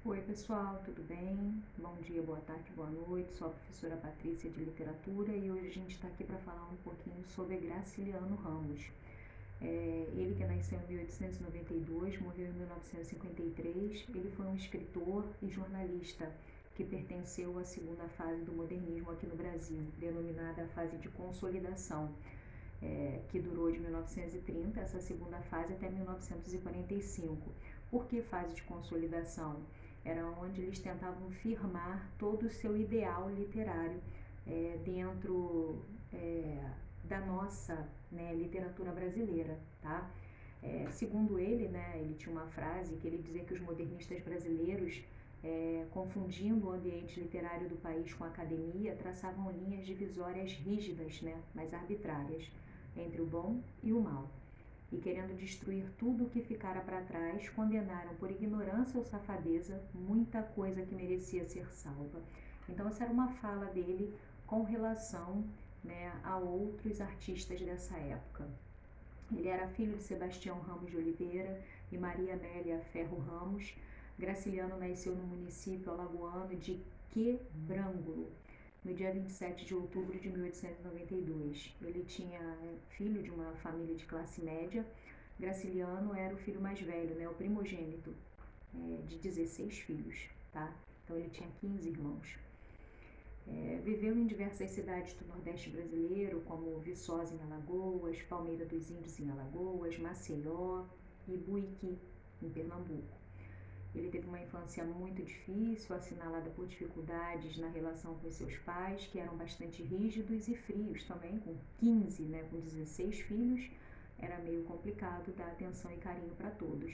Oi, pessoal, tudo bem? Bom dia, boa tarde, boa noite. Sou a professora Patrícia de Literatura e hoje a gente está aqui para falar um pouquinho sobre Graciliano Ramos. Ele que nasceu em 1892, morreu em 1953, ele foi um escritor e jornalista que pertenceu à segunda fase do modernismo aqui no Brasil, denominada a fase de consolidação, que durou de 1930, essa segunda fase, até 1945. Por que fase de consolidação? Era onde eles tentavam firmar todo o seu ideal literário dentro da nossa, né, literatura brasileira, tá? Segundo ele, né, ele tinha uma frase que ele dizia que os modernistas brasileiros, confundindo o ambiente literário do país com a academia, traçavam linhas divisórias rígidas, né, mas arbitrárias, entre o bom e o mal. E querendo destruir tudo o que ficara para trás, condenaram por ignorância ou safadeza muita coisa que merecia ser salva. Então essa era uma fala dele com relação, né, a outros artistas dessa época. Ele era filho de Sebastião Ramos de Oliveira e Maria Amélia Ferro Ramos. Graciliano nasceu no município alagoano de Quebrangulo, no dia 27 de outubro de 1892. Ele tinha filho de uma família de classe média. Graciliano era o filho mais velho, né, o primogênito, de 16 filhos, tá? Então ele tinha 15 irmãos. Viveu em diversas cidades do Nordeste brasileiro, como Viçosa em Alagoas, Palmeira dos Índios em Alagoas, Maceió e Buíque, em Pernambuco. Ele teve uma infância muito difícil, assinalada por dificuldades na relação com seus pais, que eram bastante rígidos e frios também, com 15, né, com 16 filhos, era meio complicado dar atenção e carinho para todos.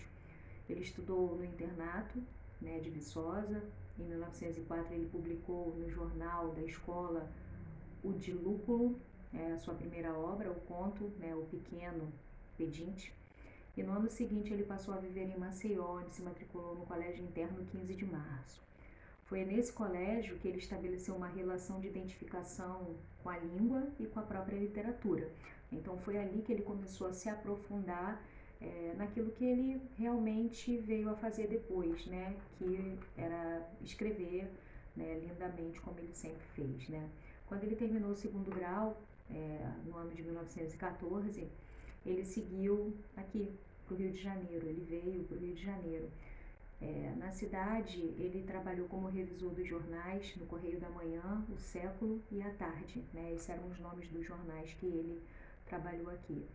Ele estudou no internato, né, de Viçosa. Em 1904 ele publicou no jornal da escola O Dilúculo, a sua primeira obra, o conto, né, O Pequeno Pedinte. E no ano seguinte ele passou a viver em Maceió, onde se matriculou no Colégio Interno 15 de Março. Foi nesse colégio que ele estabeleceu uma relação de identificação com a língua e com a própria literatura. Então foi ali que ele começou a se aprofundar naquilo que ele realmente veio a fazer depois, né? Que era escrever, né, lindamente, como ele sempre fez, né? Quando ele terminou o segundo grau, no ano de 1914, ele seguiu aqui para o Rio de Janeiro, ele veio para o Rio de Janeiro. Na cidade, ele trabalhou como revisor dos jornais, no Correio da Manhã, O Século e A Tarde, né? Esses eram os nomes dos jornais que ele trabalhou aqui.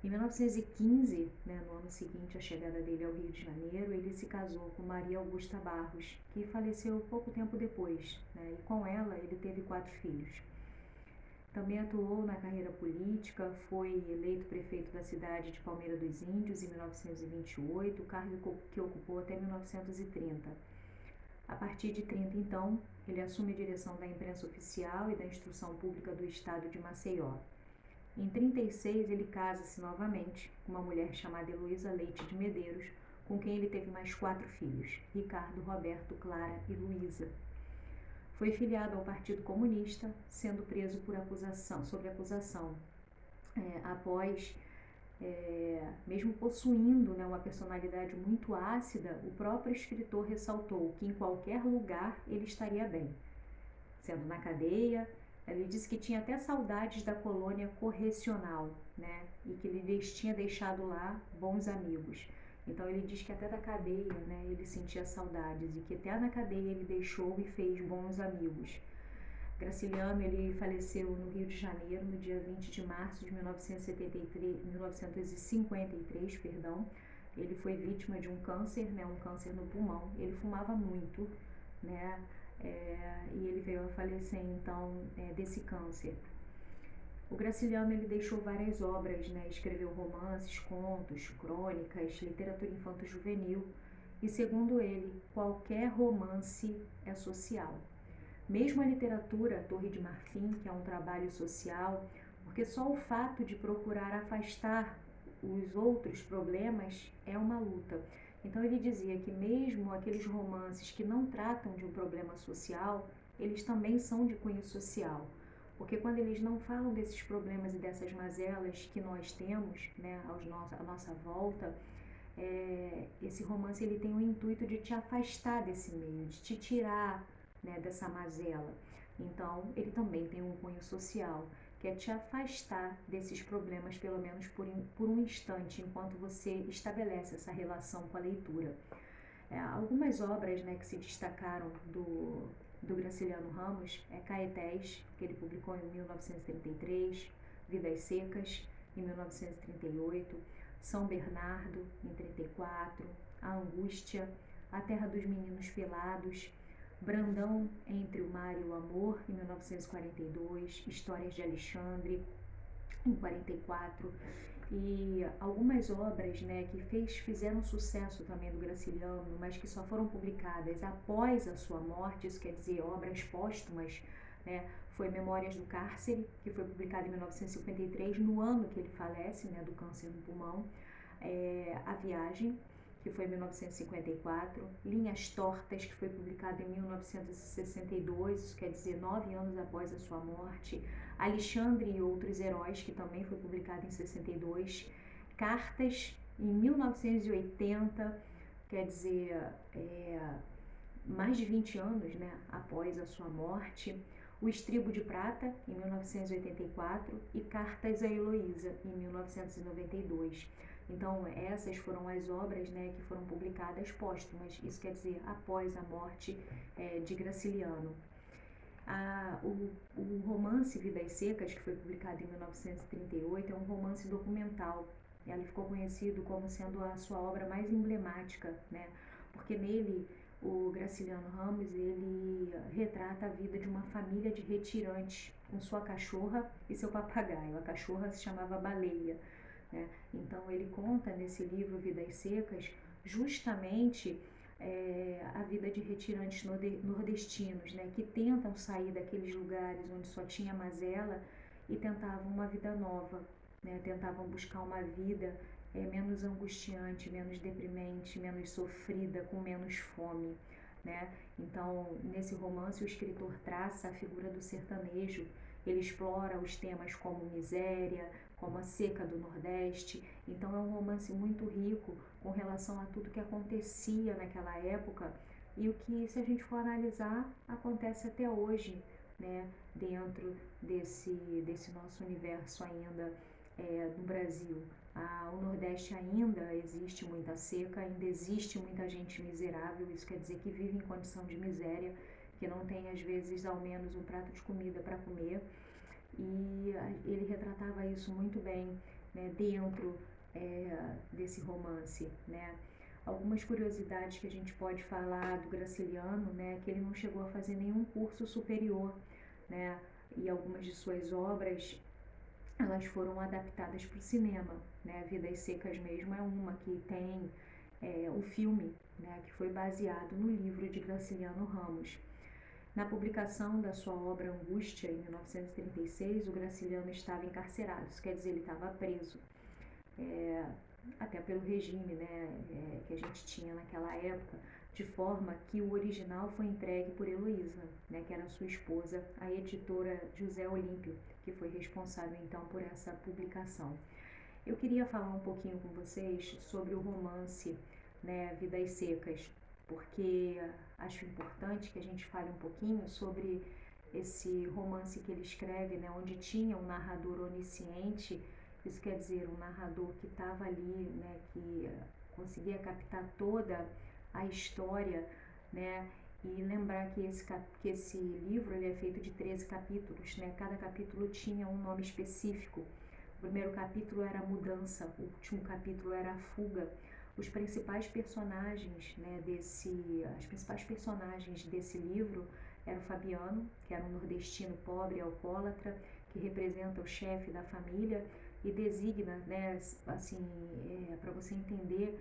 Em 1915, né, no ano seguinte à chegada dele ao Rio de Janeiro, ele se casou com Maria Augusta Barros, que faleceu pouco tempo depois, né? E com ela ele teve 4 filhos. Também atuou na carreira política, foi eleito prefeito da cidade de Palmeira dos Índios em 1928, cargo que ocupou até 1930. A partir de 30, então, ele assume a direção da imprensa oficial e da instrução pública do estado de Maceió. Em 36, ele casa-se novamente com uma mulher chamada Heloísa Leite de Medeiros, com quem ele teve mais 4 filhos, Ricardo, Roberto, Clara e Luísa. Foi filiado ao Partido Comunista, sendo preso sob acusação. Após, mesmo possuindo, né, uma personalidade muito ácida, o próprio escritor ressaltou que em qualquer lugar ele estaria bem. Sendo na cadeia, ele disse que tinha até saudades da colônia correcional, né, e que ele tinha deixado lá bons amigos. Então ele diz que até da cadeia, né, ele sentia saudades e que até na cadeia ele deixou e fez bons amigos. Graciliano, ele faleceu no Rio de Janeiro no dia 20 de março de 1953, perdão. Ele foi vítima de um câncer, né, um câncer no pulmão. Ele fumava muito, né, e ele veio a falecer então desse câncer. O Graciliano, ele deixou várias obras, né? Escreveu romances, contos, crônicas, literatura infanto-juvenil e, segundo ele, qualquer romance é social. Mesmo a literatura Torre de Marfim, que é um trabalho social, porque só o fato de procurar afastar os outros problemas é uma luta. Então ele dizia que mesmo aqueles romances que não tratam de um problema social, eles também são de cunho social. Porque quando eles não falam desses problemas e dessas mazelas que nós temos, né, à nossa volta, esse romance ele tem o intuito de te afastar desse meio, de te tirar, né, dessa mazela. Então, ele também tem um cunho social, que é te afastar desses problemas, pelo menos por um instante, enquanto você estabelece essa relação com a leitura. Algumas obras, né, que se destacaram do Graciliano Ramos Caetés, que ele publicou em 1933, Vidas Secas, em 1938, São Bernardo, em 34, A Angústia, A Terra dos Meninos Pelados, Brandão, Entre o Mar e o Amor, em 1942, Histórias de Alexandre, em 44, e algumas obras, né, que fizeram sucesso também do Graciliano, mas que só foram publicadas após a sua morte, isso quer dizer, obras póstumas, né, foi Memórias do Cárcere, que foi publicado em 1953, no ano que ele falece, né, do câncer no pulmão, A Viagem, que foi em 1954, Linhas Tortas, que foi publicado em 1962, isso quer dizer 9 anos após a sua morte, Alexandre e Outros Heróis, que também foi publicado em 62, Cartas, em 1980, quer dizer, mais de 20 anos, né, após a sua morte, O Estribo de Prata, em 1984, e Cartas a Heloísa, em 1992. Então, essas foram as obras, né, que foram publicadas póstumas, isso quer dizer, após a morte de Graciliano. O romance Vidas Secas, que foi publicado em 1938, é um romance documental. Ele ficou conhecido como sendo a sua obra mais emblemática, né, porque nele o Graciliano Ramos ele retrata a vida de uma família de retirantes com sua cachorra e seu papagaio. A cachorra se chamava Baleia, né? Então ele conta nesse livro Vidas Secas justamente a vida de retirantes nordestinos, né, que tentam sair daqueles lugares onde só tinha mazela e tentavam uma vida nova, né, tentavam buscar uma vida menos angustiante, menos deprimente, menos sofrida, com menos fome, né? Então, nesse romance, o escritor traça a figura do sertanejo, ele explora os temas como miséria, como a seca do Nordeste. Então, é um romance muito rico com relação a tudo que acontecia naquela época e o que, se a gente for analisar, acontece até hoje, né? Dentro desse nosso universo ainda no Brasil. O Nordeste ainda existe muita seca, ainda existe muita gente miserável, isso quer dizer que vive em condição de miséria, que não tem às vezes ao menos um prato de comida para comer, e ele retratava isso muito bem, né, dentro desse romance, né. Algumas curiosidades que a gente pode falar do Graciliano, né, que ele não chegou a fazer nenhum curso superior, né, e algumas de suas obras elas foram adaptadas para o cinema, né? Vidas Secas mesmo é uma que tem o filme, né, que foi baseado no livro de Graciliano Ramos. Na publicação da sua obra Angústia, em 1936, o Graciliano estava encarcerado, isso quer dizer, ele estava preso, até pelo regime, né, que a gente tinha naquela época, de forma que o original foi entregue por Heloísa, né, que era sua esposa, a editora José Olímpio, que foi responsável então por essa publicação. Eu queria falar um pouquinho com vocês sobre o romance, né, Vidas Secas, porque acho importante que a gente fale um pouquinho sobre esse romance que ele escreve, né, onde tinha um narrador onisciente. Isso quer dizer, um narrador que estava ali, né, que conseguia captar toda a história, né, e lembrar que esse livro ele é feito de 13 capítulos, né, cada capítulo tinha um nome específico. O primeiro capítulo era a mudança, o último capítulo era a fuga. Os principais personagens, né, as principais personagens desse livro era o Fabiano, que era um nordestino pobre, alcoólatra, que representa o chefe da família e designa, né, assim, para você entender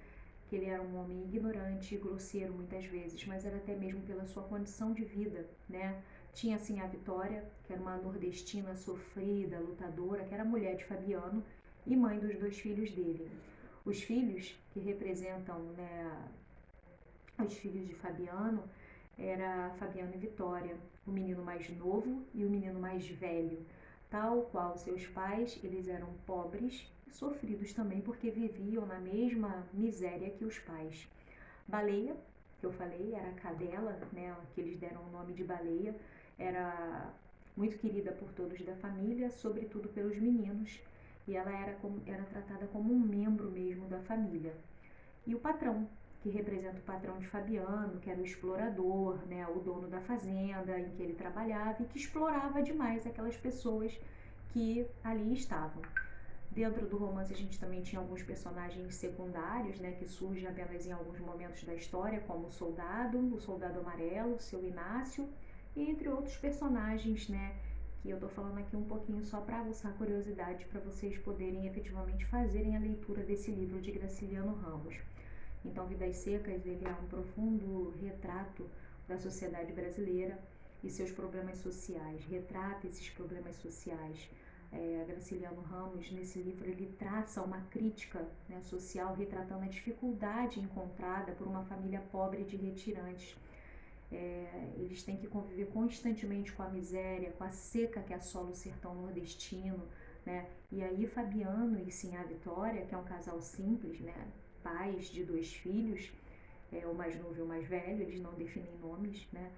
que ele era um homem ignorante e grosseiro muitas vezes, mas era até mesmo pela sua condição de vida, né? Tinha assim a Vitória, que era uma nordestina sofrida, lutadora, que era mulher de Fabiano e mãe dos 2 filhos dele. Os filhos que representam, né, os filhos de Fabiano era Fabiano e Vitória, o menino mais novo e o menino mais velho. Tal qual seus pais, eles eram pobres e sofridos também porque viviam na mesma miséria que os pais. Baleia, que eu falei, era a cadela, né, que eles deram o nome de Baleia, era muito querida por todos da família, sobretudo pelos meninos, e ela era tratada como um membro mesmo da família. E o patrão, que representa o patrão de Fabiano, que era o explorador, né, o dono da fazenda em que ele trabalhava e que explorava demais aquelas pessoas que ali estavam. Dentro do romance a gente também tinha alguns personagens secundários, né, que surgem apenas em alguns momentos da história, como o soldado amarelo, o seu Inácio, e entre outros personagens, né, que eu estou falando aqui um pouquinho só para aguçar a curiosidade para vocês poderem efetivamente fazerem a leitura desse livro de Graciliano Ramos. Então, Vidas Secas, ele é um profundo retrato da sociedade brasileira e seus problemas sociais, retrata esses problemas sociais. Graciliano Ramos, nesse livro, ele traça uma crítica, né, social, retratando a dificuldade encontrada por uma família pobre de retirantes. Eles têm que conviver constantemente com a miséria, com a seca que assola o sertão nordestino, né? E aí Fabiano e Sinhá Vitória, que é um casal simples, né, pais de 2 filhos, o mais novo e o mais velho, eles não definem nomes, né?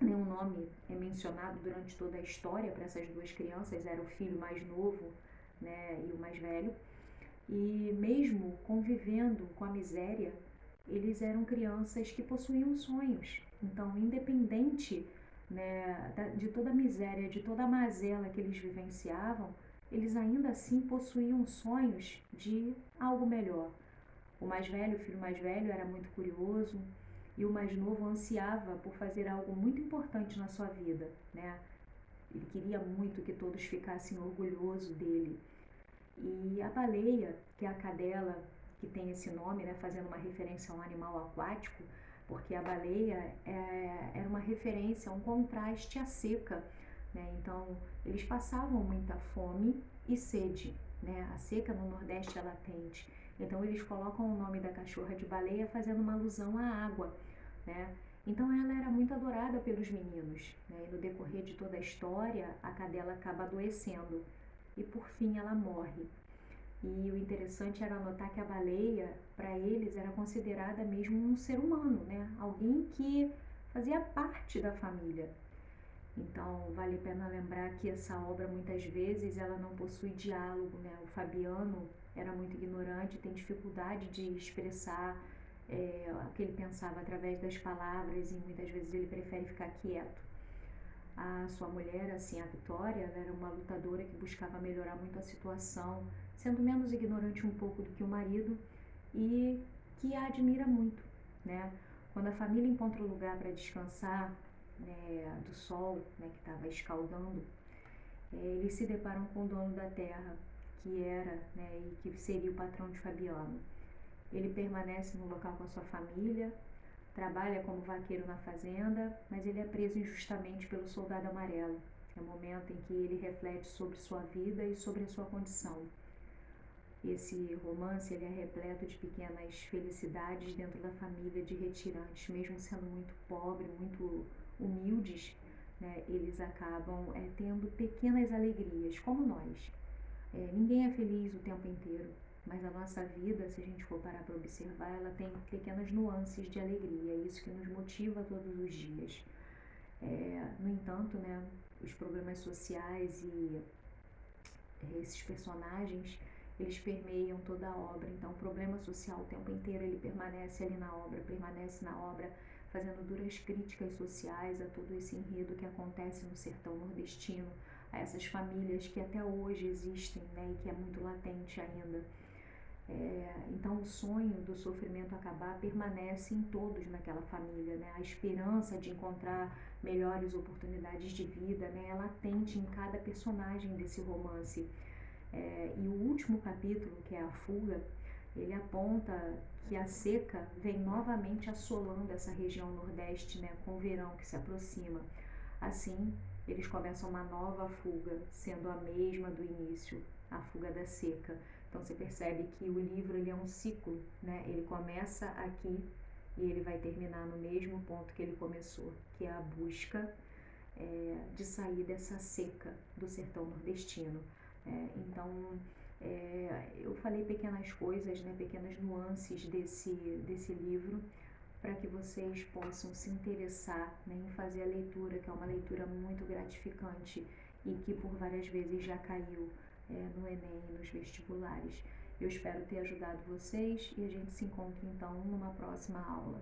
Nenhum nome é mencionado durante toda a história para essas 2 crianças, era o filho mais novo, né, e o mais velho. E mesmo convivendo com a miséria, eles eram crianças que possuíam sonhos. Então, independente, né, de toda a miséria, de toda a mazela que eles vivenciavam, eles ainda assim possuíam sonhos de algo melhor. O filho mais velho, era muito curioso e o mais novo ansiava por fazer algo muito importante na sua vida, né? Ele queria muito que todos ficassem orgulhosos dele. E a baleia, que é a cadela, que tem esse nome, né, fazendo uma referência a um animal aquático, porque a baleia era uma referência, um contraste à seca, né? Então, eles passavam muita fome e sede, né? A seca no Nordeste é latente. Então, eles colocam o nome da cachorra de baleia fazendo uma alusão à água, né? Então, ela era muito adorada pelos meninos, né? E no decorrer de toda a história, a cadela acaba adoecendo e, por fim, ela morre. E o interessante era notar que a baleia, para eles, era considerada mesmo um ser humano, né? Alguém que fazia parte da família. Então, vale a pena lembrar que essa obra, muitas vezes, ela não possui diálogo, né? O Fabiano era muito ignorante, tem dificuldade de expressar o que ele pensava através das palavras e muitas vezes ele prefere ficar quieto. A sua mulher, assim, a Vitória, ela era uma lutadora que buscava melhorar muito a situação, sendo menos ignorante um pouco do que o marido e que a admira muito, né? Quando a família encontra um lugar para descansar, né, do sol, né, que estava escaldando, eles se deparam com o dono da terra, que era, né, e que seria o patrão de Fabiano. Ele permanece no local com a sua família, trabalha como vaqueiro na fazenda, mas ele é preso injustamente pelo soldado amarelo. É o momento em que ele reflete sobre sua vida e sobre a sua condição. Esse romance ele é repleto de pequenas felicidades dentro da família de retirantes, mesmo sendo muito pobres, muito humildes, né, eles acabam tendo pequenas alegrias, como nós. Ninguém é feliz o tempo inteiro, mas a nossa vida, se a gente for parar para observar, ela tem pequenas nuances de alegria, é isso que nos motiva todos os dias. No entanto, né, os problemas sociais e esses personagens, eles permeiam toda a obra. Então, o problema social o tempo inteiro ele permanece ali na obra, permanece na obra, fazendo duras críticas sociais a todo esse enredo que acontece no sertão nordestino, a essas famílias que até hoje existem, né, e que é muito latente ainda. Então, o sonho do sofrimento acabar permanece em todos naquela família, né? A esperança de encontrar melhores oportunidades de vida, né, é latente em cada personagem desse romance. E o último capítulo, que é a fuga, ele aponta que a seca vem novamente assolando essa região nordeste, né, com o verão que se aproxima. Assim, eles começam uma nova fuga, sendo a mesma do início, a fuga da seca. Então você percebe que o livro ele é um ciclo, né? Ele começa aqui e ele vai terminar no mesmo ponto que ele começou, que é a busca de sair dessa seca do sertão nordestino. Então, eu falei pequenas coisas, né, pequenas nuances desse livro, para que vocês possam se interessar, né, em fazer a leitura, que é uma leitura muito gratificante e que por várias vezes já caiu no Enem e nos vestibulares. Eu espero ter ajudado vocês e a gente se encontra então numa próxima aula.